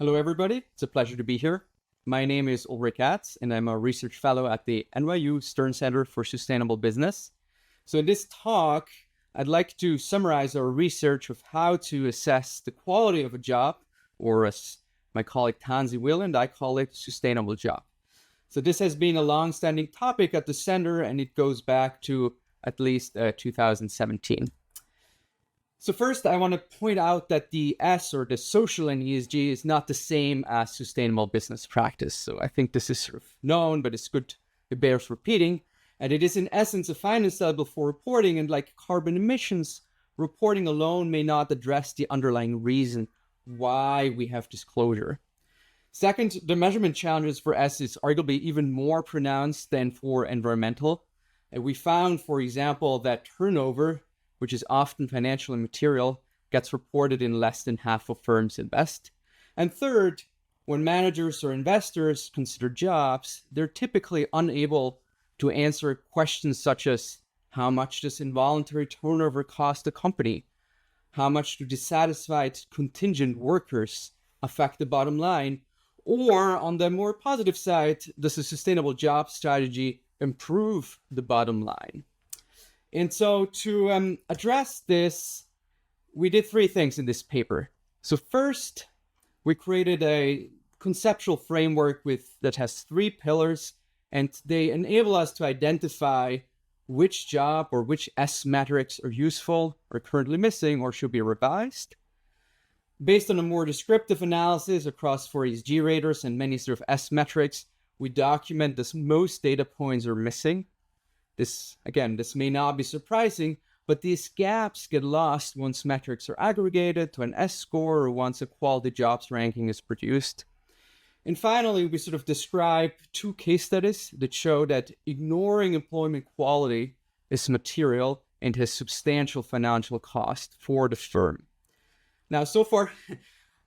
Hello, everybody. It's a pleasure to be here. My name is Ulrich, and I'm a research fellow at the NYU Stern Center for Sustainable Business. So in this talk, I'd like to summarize our research of how to assess the quality of a job, or as my colleague Tanzi will and I call it, sustainable job. So this has been a long-standing topic at the center, and it goes back to at least 2017. So first, I want to point out that the S, or the social in ESG, is not the same as sustainable business practice. So I think this is sort of known, but it's good, it bears repeating. And it is in essence a finance level for reporting, and like carbon emissions, reporting alone may not address the underlying reason why we have disclosure. Second, the measurement challenges for S is arguably even more pronounced than for environmental. And we found, for example, that turnover, which is often financial and material, gets reported in less than half of firms invest. And third, when managers or investors consider jobs, they're typically unable to answer questions such as, how much does involuntary turnover cost the company? How much do dissatisfied contingent workers affect the bottom line? Or on the more positive side, does a sustainable job strategy improve the bottom line? And so to address this, we did three things in this paper. So first, we created a conceptual framework that has three pillars, and they enable us to identify which job or which S metrics are useful, or currently missing, or should be revised. Based on a more descriptive analysis across 4 ESG raters and many sort of S metrics, we document this most data points are missing. This may not be surprising, but these gaps get lost once metrics are aggregated to an S score or once a quality jobs ranking is produced. And finally, we sort of describe 2 case studies that show that ignoring employment quality is material and has substantial financial cost for the firm. Now, so far,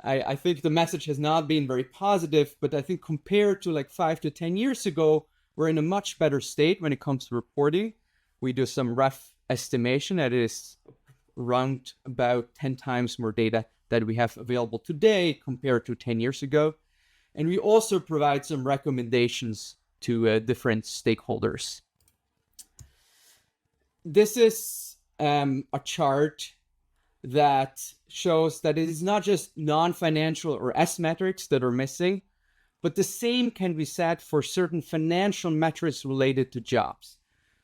I think the message has not been very positive, but I think compared to like 5 to 10 years ago, we're in a much better state when it comes to reporting. We do some rough estimation that is around about 10 times more data that we have available today compared to 10 years ago. And we also provide some recommendations to different stakeholders. This is a chart that shows that it is not just non-financial or S metrics that are missing, but the same can be said for certain financial metrics related to jobs.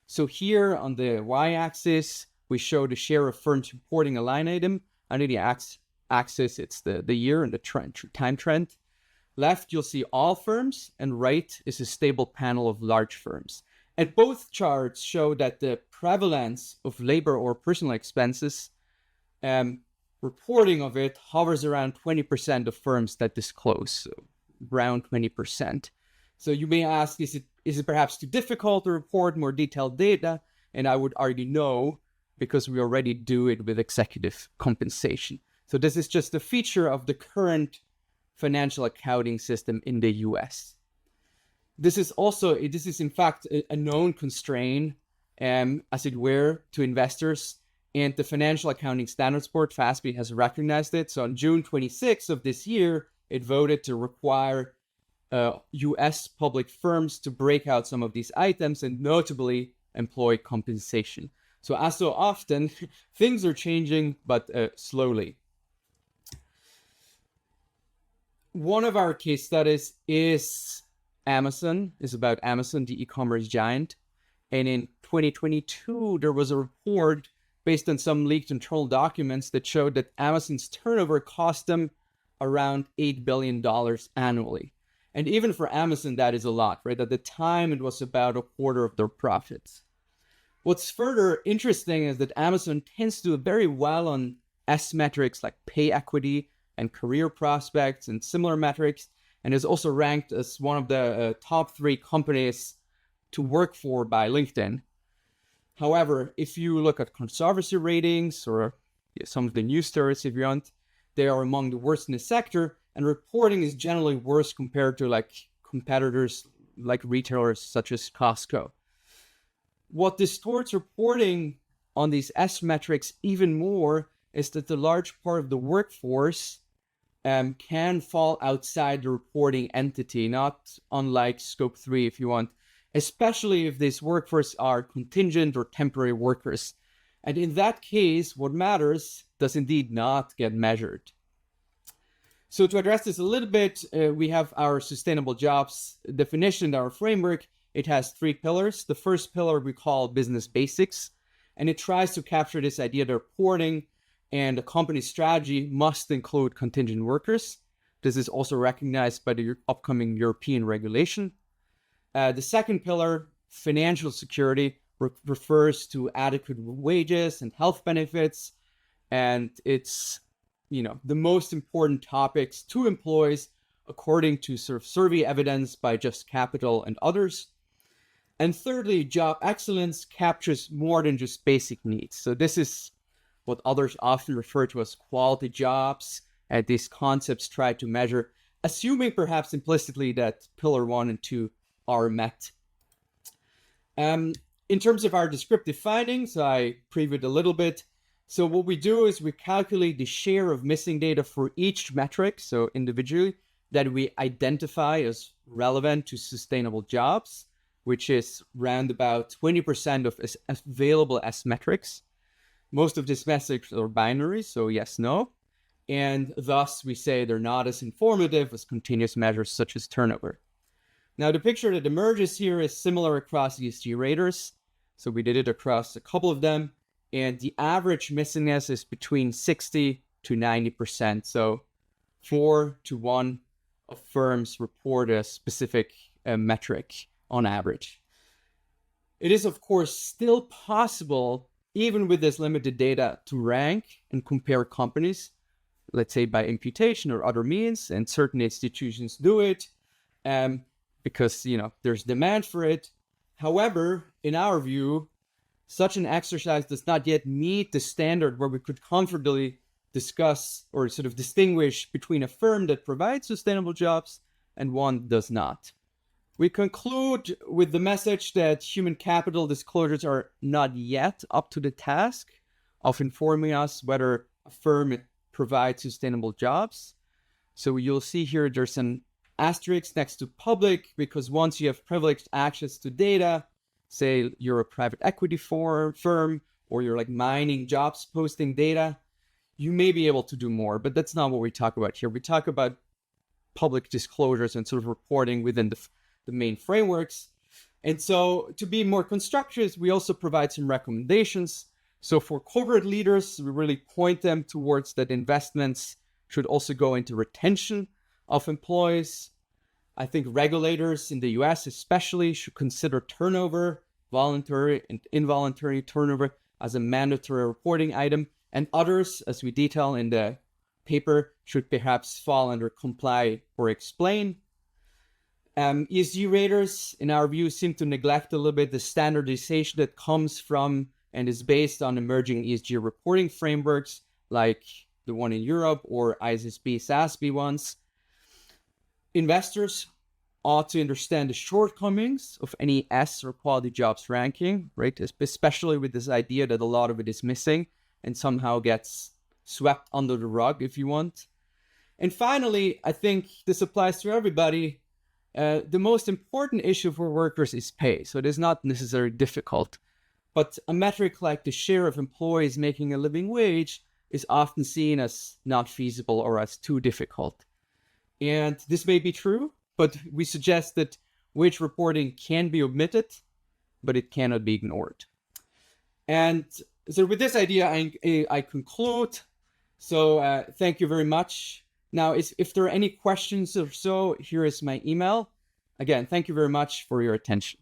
So here on the y-axis, we show the share of firms reporting a line item. Under the axis, it's the year and the time trend. Left, you'll see all firms, and right is a stable panel of large firms. And both charts show that the prevalence of labor or personal expenses, reporting of it hovers around 20% of firms that disclose. So around 20%. So you may ask, is it perhaps too difficult to report more detailed data? And I would argue no, because we already do it with executive compensation. So this is just a feature of the current financial accounting system in the US. This is in fact a known constraint, as it were, to investors. And the Financial Accounting Standards Board, FASB, has recognized it. So on June 26th of this year, it voted to require US public firms to break out some of these items, and notably employee compensation. So as so often, things are changing, but slowly. One of our case studies is about Amazon, the e-commerce giant. And in 2022, there was a report based on some leaked internal documents that showed that Amazon's turnover cost them around $8 billion annually. And even for Amazon, that is a lot, right? At the time, it was about a quarter of their profits. What's further interesting is that Amazon tends to do very well on S metrics like pay equity and career prospects and similar metrics, and is also ranked as one of the top 3 companies to work for by LinkedIn. However, if you look at controversy ratings or some of the news stories, if you want, they are among the worst in the sector, and reporting is generally worse compared to like competitors like retailers such as Costco. What distorts reporting on these S metrics even more is that the large part of the workforce can fall outside the reporting entity, not unlike scope 3 if you want, especially if these workforce are contingent or temporary workers. And in that case, what matters does indeed not get measured. So to address this a little bit, we have our sustainable jobs definition, our framework. It has 3 pillars. The first pillar we call business basics, and it tries to capture this idea that reporting and a company's strategy must include contingent workers. This is also recognized by the upcoming European regulation. The second pillar, financial security, refers to adequate wages and health benefits, and it's the most important topics to employees according to sort of survey evidence by Just Capital and others. And thirdly, job excellence captures more than just basic needs. So this is what others often refer to as quality jobs, and these concepts try to measure, assuming perhaps implicitly that pillar 1 and 2 are met. In terms of our descriptive findings, I previewed a little bit. So what we do is we calculate the share of missing data for each metric, so individually, that we identify as relevant to sustainable jobs, which is round about 20% of available S metrics. Most of these metrics are binary, so yes, no. And thus we say they're not as informative as continuous measures such as turnover. Now the picture that emerges here is similar across ESG raters. So we did it across a couple of them. And the average missingness is between 60 to 90%. So 4 to 1 of firms report a specific metric on average. It is, of course, still possible, even with this limited data, to rank and compare companies, let's say by imputation or other means, and certain institutions do it because there's demand for it. However, in our view, such an exercise does not yet meet the standard where we could comfortably discuss or sort of distinguish between a firm that provides sustainable jobs and one that does not. We conclude with the message that human capital disclosures are not yet up to the task of informing us whether a firm provides sustainable jobs. So you'll see here there's an asterisk next to public, because once you have privileged access to data, say you're a private equity firm or you're like mining jobs posting data, you may be able to do more, but that's not what we talk about here. We talk about public disclosures and sort of reporting within the main frameworks. And so to be more constructive, we also provide some recommendations. So for corporate leaders, we really point them towards that investments should also go into retention of employees. I think regulators in the US especially should consider turnover, voluntary and involuntary turnover, as a mandatory reporting item, and others, as we detail in the paper, should perhaps fall under comply or explain. ESG raters, in our view, seem to neglect a little bit the standardization that comes from and is based on emerging ESG reporting frameworks like the one in Europe or ISSB, SASB ones. Investors ought to understand the shortcomings of any S or quality jobs ranking, right? Especially with this idea that a lot of it is missing and somehow gets swept under the rug, if you want. And finally, I think this applies to everybody. The most important issue for workers is pay. So it is not necessarily difficult, but a metric like the share of employees making a living wage is often seen as not feasible or as too difficult. And this may be true, but we suggest that wage reporting can be omitted, but it cannot be ignored. And so with this idea, I conclude. So thank you very much. Now, if there are any questions or so, here is my email. Again, thank you very much for your attention.